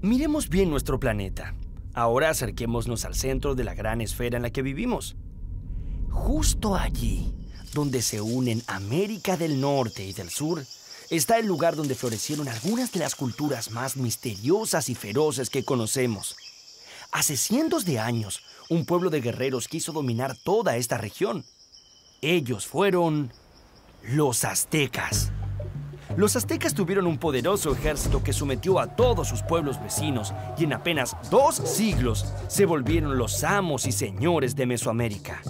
Miremos bien nuestro planeta. Ahora acerquémonos al centro de la gran esfera en la que vivimos. Justo allí, donde se unen América del Norte y del Sur, está el lugar donde florecieron algunas de las culturas más misteriosas y feroces que conocemos. Hace cientos de años, un pueblo de guerreros quiso dominar toda esta región. Ellos fueron los aztecas. Los aztecas tuvieron un poderoso ejército que sometió a todos sus pueblos vecinos y en apenas 2 siglos se volvieron los amos y señores de Mesoamérica.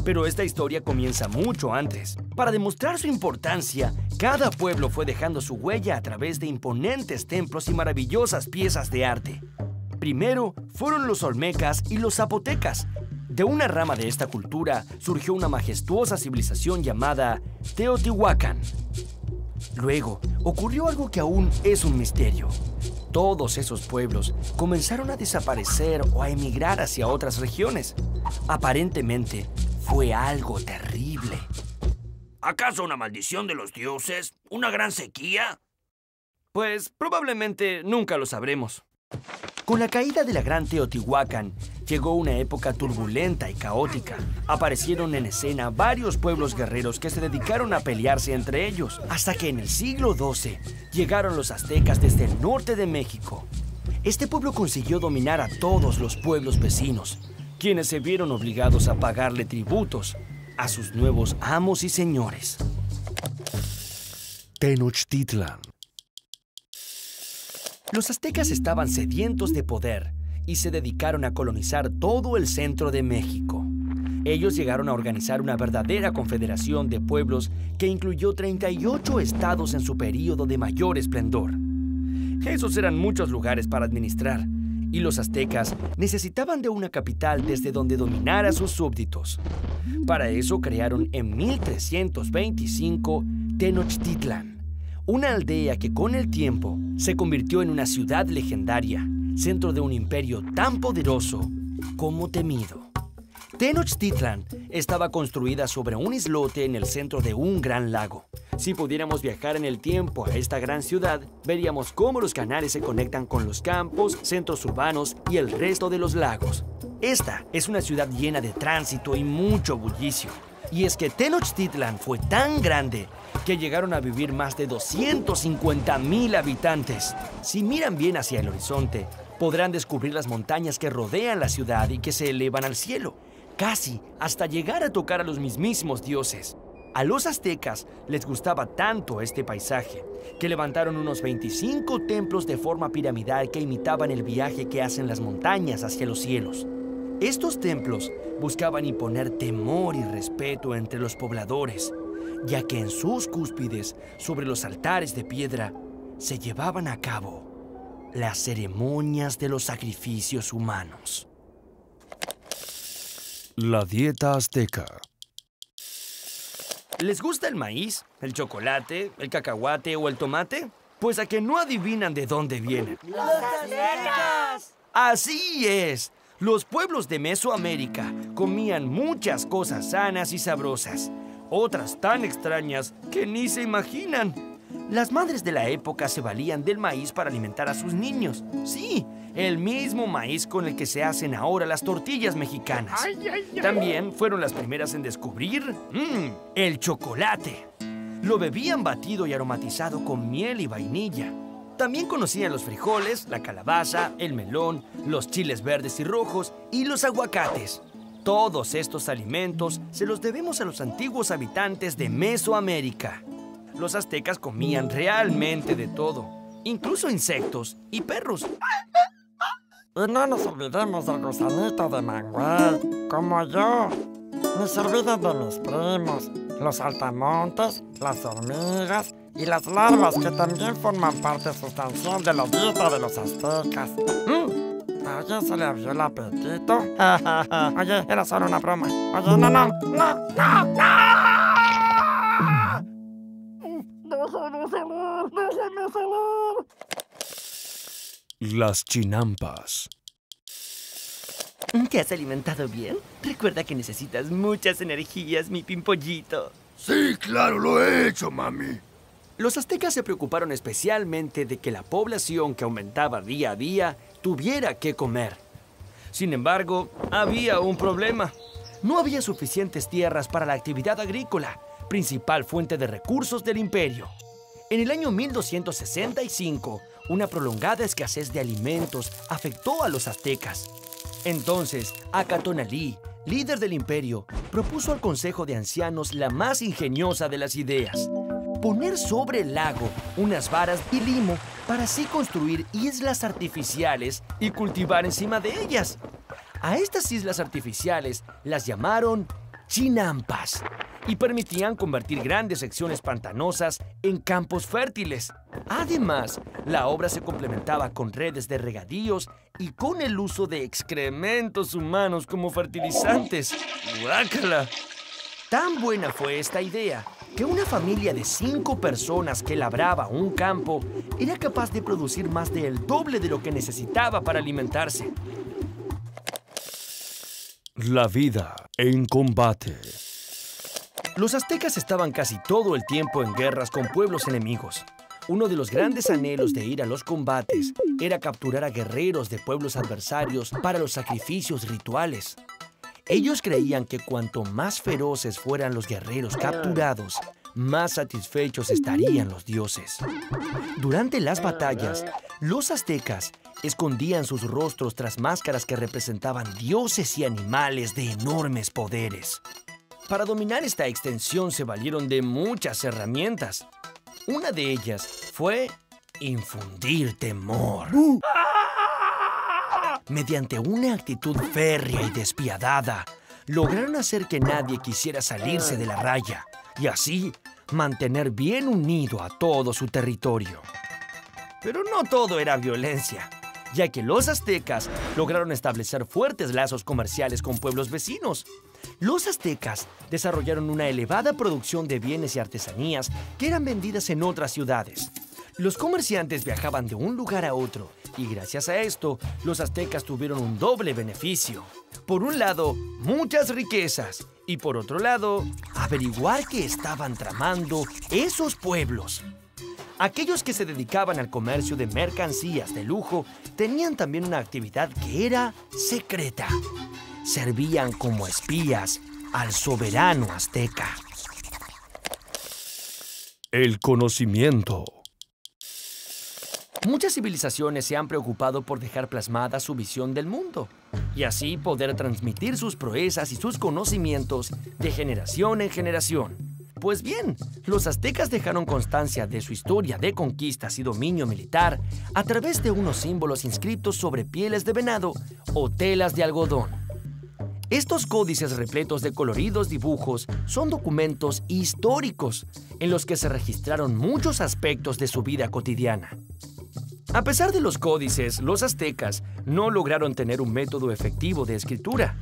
Pero esta historia comienza mucho antes. Para demostrar su importancia, cada pueblo fue dejando su huella a través de imponentes templos y maravillosas piezas de arte. Primero fueron los olmecas y los zapotecas. De una rama de esta cultura surgió una majestuosa civilización llamada Teotihuacán. Luego, ocurrió algo que aún es un misterio. Todos esos pueblos comenzaron a desaparecer o a emigrar hacia otras regiones. Aparentemente, fue algo terrible. ¿Acaso una maldición de los dioses? ¿Una gran sequía? Pues probablemente nunca lo sabremos. Con la caída de la gran Teotihuacán, llegó una época turbulenta y caótica. Aparecieron en escena varios pueblos guerreros que se dedicaron a pelearse entre ellos, hasta que en el siglo XII llegaron los aztecas desde el norte de México. Este pueblo consiguió dominar a todos los pueblos vecinos, quienes se vieron obligados a pagarle tributos a sus nuevos amos y señores. Tenochtitlan. Los aztecas estaban sedientos de poder y se dedicaron a colonizar todo el centro de México. Ellos llegaron a organizar una verdadera confederación de pueblos que incluyó 38 estados en su período de mayor esplendor. Esos eran muchos lugares para administrar, y los aztecas necesitaban de una capital desde donde dominar a sus súbditos. Para eso crearon en 1325 Tenochtitlan, una aldea que con el tiempo se convirtió en una ciudad legendaria, centro de un imperio tan poderoso como temido. Tenochtitlan estaba construida sobre un islote en el centro de un gran lago. Si pudiéramos viajar en el tiempo a esta gran ciudad, veríamos cómo los canales se conectan con los campos, centros urbanos y el resto de los lagos. Esta es una ciudad llena de tránsito y mucho bullicio. Y es que Tenochtitlan fue tan grande que llegaron a vivir más de 250,000 habitantes. Si miran bien hacia el horizonte, podrán descubrir las montañas que rodean la ciudad y que se elevan al cielo, casi hasta llegar a tocar a los mismísimos dioses. A los aztecas les gustaba tanto este paisaje que levantaron unos 25 templos de forma piramidal que imitaban el viaje que hacen las montañas hacia los cielos. Estos templos buscaban imponer temor y respeto entre los pobladores, ya que en sus cúspides, sobre los altares de piedra, se llevaban a cabo las ceremonias de los sacrificios humanos. La dieta azteca. ¿Les gusta el maíz, el chocolate, el cacahuate o el tomate? Pues a que no adivinan de dónde vienen. ¡Los aztecas! ¡Así es! Los pueblos de Mesoamérica comían muchas cosas sanas y sabrosas, otras tan extrañas que ni se imaginan. Las madres de la época se valían del maíz para alimentar a sus niños. Sí, el mismo maíz con el que se hacen ahora las tortillas mexicanas. También fueron las primeras en descubrir el chocolate. Lo bebían batido y aromatizado con miel y vainilla. También conocían los frijoles, la calabaza, el melón, los chiles verdes y rojos y los aguacates. Todos estos alimentos se los debemos a los antiguos habitantes de Mesoamérica. Los aztecas comían realmente de todo, incluso insectos y perros. Y no nos olvidemos del gusanito de Manguey, como yo. Ni se olviden de mis primos, los saltamontes, las hormigas y las larvas que también forman parte sustancial de la dieta de los aztecas. ¿A alguien se le abrió el apetito? Oye, era solo una broma. Oye, no. ¡Déjame salir! Las chinampas. ¿Te has alimentado bien? Recuerda que necesitas muchas energías, mi pimpollito. Sí, claro, lo he hecho, mami. Los aztecas se preocuparon especialmente de que la población que aumentaba día a día tuviera que comer. Sin embargo, había un problema. No había suficientes tierras para la actividad agrícola, principal fuente de recursos del imperio. En el año 1265, una prolongada escasez de alimentos afectó a los aztecas. Entonces, Acatonalí, líder del imperio, propuso al Consejo de Ancianos la más ingeniosa de las ideas: poner sobre el lago unas varas y limo para así construir islas artificiales y cultivar encima de ellas. A estas islas artificiales las llamaron chinampas y permitían convertir grandes secciones pantanosas en campos fértiles. Además, la obra se complementaba con redes de regadíos y con el uso de excrementos humanos como fertilizantes. ¡Guácala! Tan buena fue esta idea que una familia de 5 personas que labraba un campo era capaz de producir más del doble de lo que necesitaba para alimentarse. La vida en combate. Los aztecas estaban casi todo el tiempo en guerras con pueblos enemigos. Uno de los grandes anhelos de ir a los combates era capturar a guerreros de pueblos adversarios para los sacrificios rituales. Ellos creían que cuanto más feroces fueran los guerreros capturados, más satisfechos estarían los dioses. Durante las batallas, los aztecas escondían sus rostros tras máscaras que representaban dioses y animales de enormes poderes. Para dominar esta extensión se valieron de muchas herramientas. Una de ellas fue infundir temor. Mediante una actitud férrea y despiadada, lograron hacer que nadie quisiera salirse de la raya y así mantener bien unido a todo su territorio. Pero no todo era violencia, ya que los aztecas lograron establecer fuertes lazos comerciales con pueblos vecinos. Los aztecas desarrollaron una elevada producción de bienes y artesanías que eran vendidas en otras ciudades. Los comerciantes viajaban de un lugar a otro y gracias a esto, los aztecas tuvieron un doble beneficio. Por un lado, muchas riquezas y por otro lado, averiguar qué estaban tramando esos pueblos. Aquellos que se dedicaban al comercio de mercancías de lujo tenían también una actividad que era secreta. Servían como espías al soberano azteca. El conocimiento. Muchas civilizaciones se han preocupado por dejar plasmada su visión del mundo y así poder transmitir sus proezas y sus conocimientos de generación en generación. Pues bien, los aztecas dejaron constancia de su historia de conquistas y dominio militar a través de unos símbolos inscritos sobre pieles de venado o telas de algodón. Estos códices repletos de coloridos dibujos son documentos históricos en los que se registraron muchos aspectos de su vida cotidiana. A pesar de los códices, los aztecas no lograron tener un método efectivo de escritura.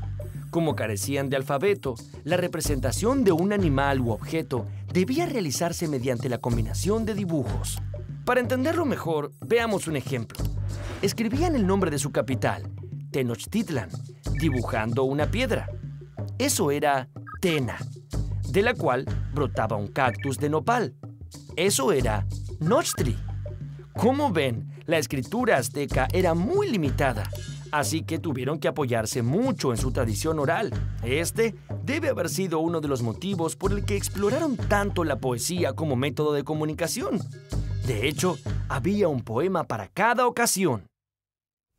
Como carecían de alfabeto, la representación de un animal u objeto debía realizarse mediante la combinación de dibujos. Para entenderlo mejor, veamos un ejemplo. Escribían el nombre de su capital, Tenochtitlan, dibujando una piedra. Eso era Tena, de la cual brotaba un cactus de nopal. Eso era Nochtli. Como ven, la escritura azteca era muy limitada, así que tuvieron que apoyarse mucho en su tradición oral. Este debe haber sido uno de los motivos por el que exploraron tanto la poesía como método de comunicación. De hecho, había un poema para cada ocasión.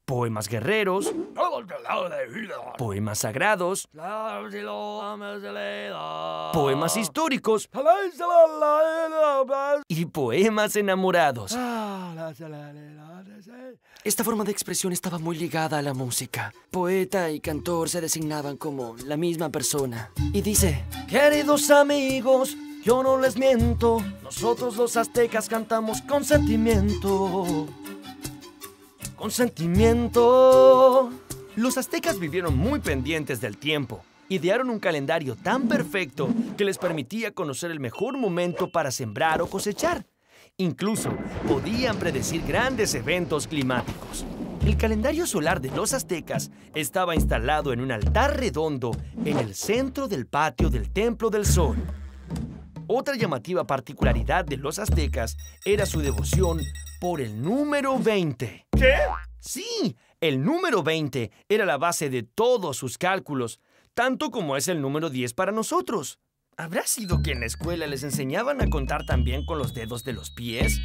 Poemas guerreros, poemas sagrados, poemas históricos y poemas enamorados. Esta forma de expresión estaba muy ligada a la música. Poeta y cantor se designaban como la misma persona. Y dice: queridos amigos, yo no les miento, nosotros los aztecas cantamos con sentimiento. Con sentimiento. Los aztecas vivieron muy pendientes del tiempo. Idearon un calendario tan perfecto que les permitía conocer el mejor momento para sembrar o cosechar. Incluso podían predecir grandes eventos climáticos. El calendario solar de los aztecas estaba instalado en un altar redondo en el centro del patio del Templo del Sol. Otra llamativa particularidad de los aztecas era su devoción por el número 20. ¿Qué? Sí, el número 20 era la base de todos sus cálculos, tanto como es el número 10 para nosotros. ¿Habrá sido que en la escuela les enseñaban a contar también con los dedos de los pies?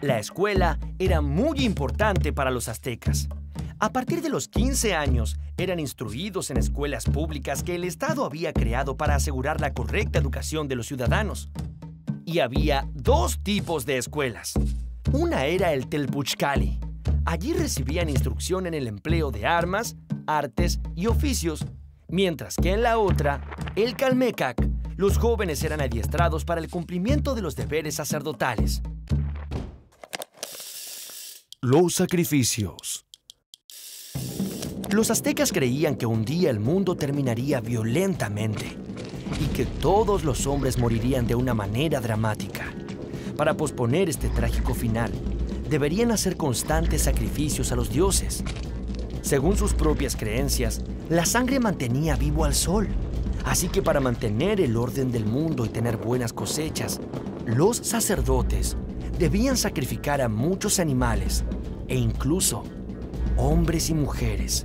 La escuela era muy importante para los aztecas. A partir de los 15 años, eran instruidos en escuelas públicas que el Estado había creado para asegurar la correcta educación de los ciudadanos. Y había dos tipos de escuelas. Una era el Telpuchcali. Allí recibían instrucción en el empleo de armas, artes y oficios, mientras que en la otra, el Calmecac, los jóvenes eran adiestrados para el cumplimiento de los deberes sacerdotales. Los sacrificios. Los aztecas creían que un día el mundo terminaría violentamente y que todos los hombres morirían de una manera dramática. Para posponer este trágico final, deberían hacer constantes sacrificios a los dioses. Según sus propias creencias, la sangre mantenía vivo al sol. Así que para mantener el orden del mundo y tener buenas cosechas, los sacerdotes debían sacrificar a muchos animales e incluso hombres y mujeres.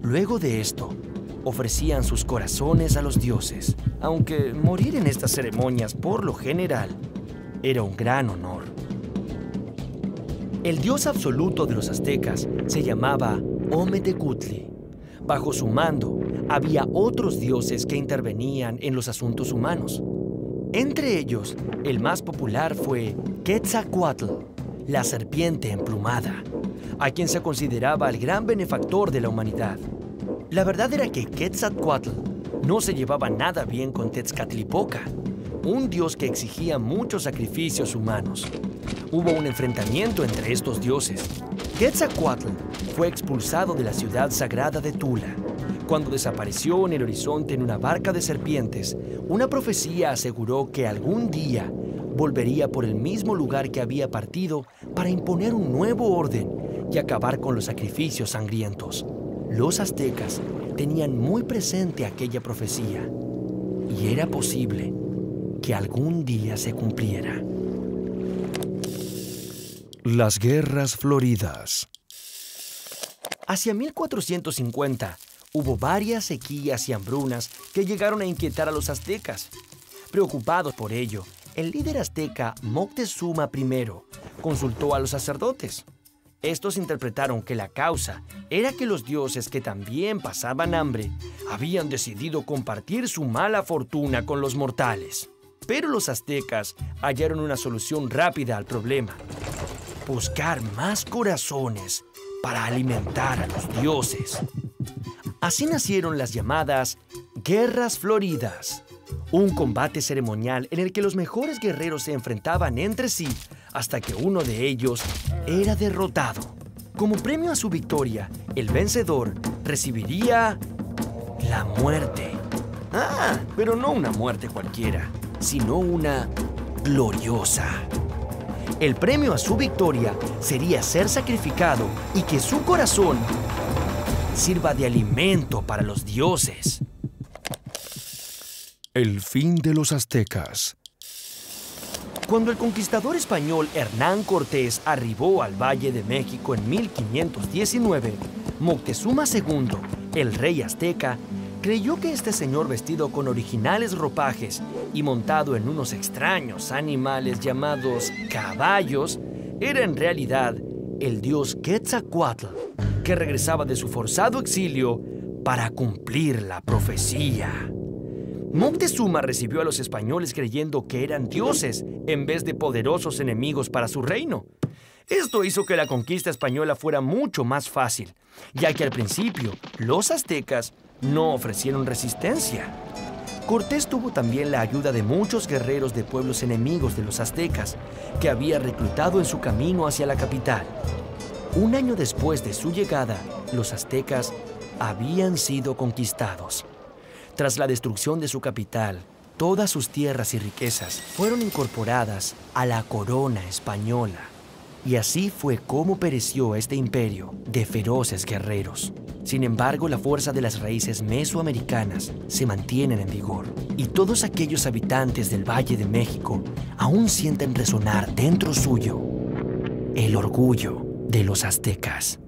Luego de esto, ofrecían sus corazones a los dioses, aunque morir en estas ceremonias, por lo general, era un gran honor. El dios absoluto de los aztecas se llamaba Ometecutli. Bajo su mando, había otros dioses que intervenían en los asuntos humanos. Entre ellos, el más popular fue Quetzalcóatl, la serpiente emplumada, a quien se consideraba el gran benefactor de la humanidad. La verdad era que Quetzalcóatl no se llevaba nada bien con Tezcatlipoca, un dios que exigía muchos sacrificios humanos. Hubo un enfrentamiento entre estos dioses. Quetzalcóatl fue expulsado de la ciudad sagrada de Tula. Cuando desapareció en el horizonte en una barca de serpientes, una profecía aseguró que algún día volvería por el mismo lugar que había partido para imponer un nuevo orden y acabar con los sacrificios sangrientos. Los aztecas tenían muy presente aquella profecía y era posible que algún día se cumpliera. Las guerras floridas. Hacia 1450 hubo varias sequías y hambrunas que llegaron a inquietar a los aztecas. Preocupados por ello, el líder azteca Moctezuma I consultó a los sacerdotes. Estos interpretaron que la causa era que los dioses, que también pasaban hambre, habían decidido compartir su mala fortuna con los mortales. Pero los aztecas hallaron una solución rápida al problema: buscar más corazones para alimentar a los dioses. Así nacieron las llamadas Guerras Floridas, un combate ceremonial en el que los mejores guerreros se enfrentaban entre sí hasta que uno de ellos era derrotado. Como premio a su victoria, el vencedor recibiría la muerte. Pero no una muerte cualquiera, sino una gloriosa. El premio a su victoria sería ser sacrificado y que su corazón sirva de alimento para los dioses. El fin de los aztecas. Cuando el conquistador español Hernán Cortés arribó al Valle de México en 1519, Moctezuma II, el rey azteca, creyó que este señor, vestido con originales ropajes y montado en unos extraños animales llamados caballos, era en realidad el dios Quetzalcóatl, que regresaba de su forzado exilio para cumplir la profecía. Moctezuma recibió a los españoles creyendo que eran dioses en vez de poderosos enemigos para su reino. Esto hizo que la conquista española fuera mucho más fácil, ya que al principio los aztecas no ofrecieron resistencia. Cortés tuvo también la ayuda de muchos guerreros de pueblos enemigos de los aztecas que había reclutado en su camino hacia la capital. Un año después de su llegada, los aztecas habían sido conquistados. Tras la destrucción de su capital, todas sus tierras y riquezas fueron incorporadas a la corona española. Y así fue como pereció este imperio de feroces guerreros. Sin embargo, la fuerza de las raíces mesoamericanas se mantienen en vigor y todos aquellos habitantes del Valle de México aún sienten resonar dentro suyo el orgullo de los aztecas.